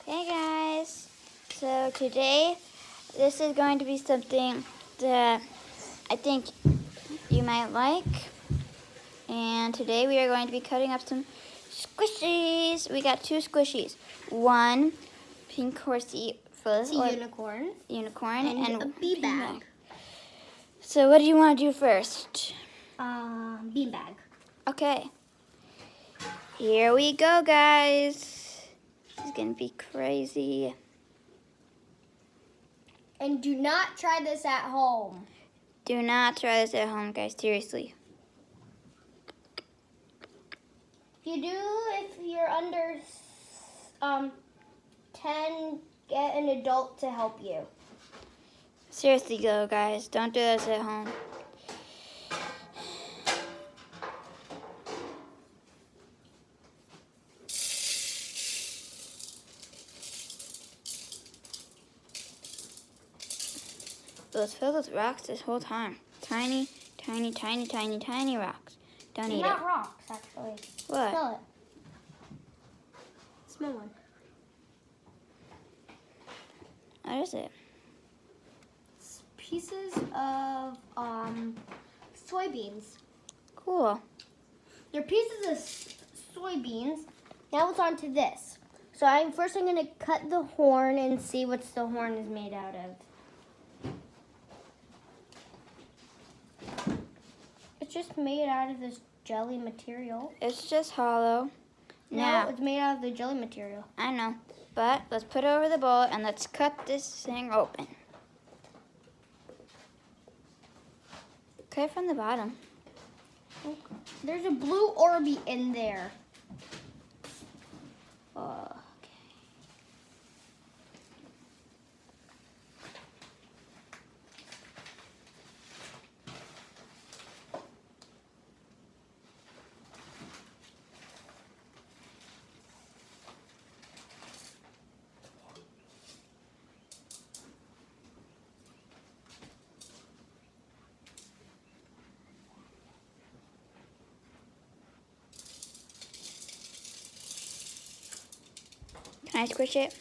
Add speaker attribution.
Speaker 1: Hey guys, so today this is going to be something that I think you might like, and today we are going to be cutting up some squishies. We got two squishies, one pink horsey
Speaker 2: It's a unicorn and a bee bag.
Speaker 1: So what do you want to do first?
Speaker 2: Bean bag.
Speaker 1: Okay, here we go guys. This is going to be crazy.
Speaker 2: And do not try this at home.
Speaker 1: Do not try this at home, guys. Seriously.
Speaker 2: If you're under 10, get an adult to help you.
Speaker 1: Seriously, though, guys. Don't do this at home. It was filled with rocks this whole time. Tiny, tiny, tiny, tiny, tiny rocks. Don't eat it.
Speaker 2: Not rocks, actually.
Speaker 1: What?
Speaker 2: Smell it. Smell one.
Speaker 1: What is it?
Speaker 2: It's pieces of soybeans.
Speaker 1: Cool.
Speaker 2: They're pieces of soybeans. Now it's on to this. So I'm going to cut the horn and see what the horn is made out of. It's just made out of this jelly material.
Speaker 1: It's just hollow.
Speaker 2: No, it's made out of the jelly material.
Speaker 1: I know. But let's put it over the bowl and let's cut this thing open. Cut it from the bottom.
Speaker 2: There's a blue Orby in there.
Speaker 1: Okay. Can I squish it?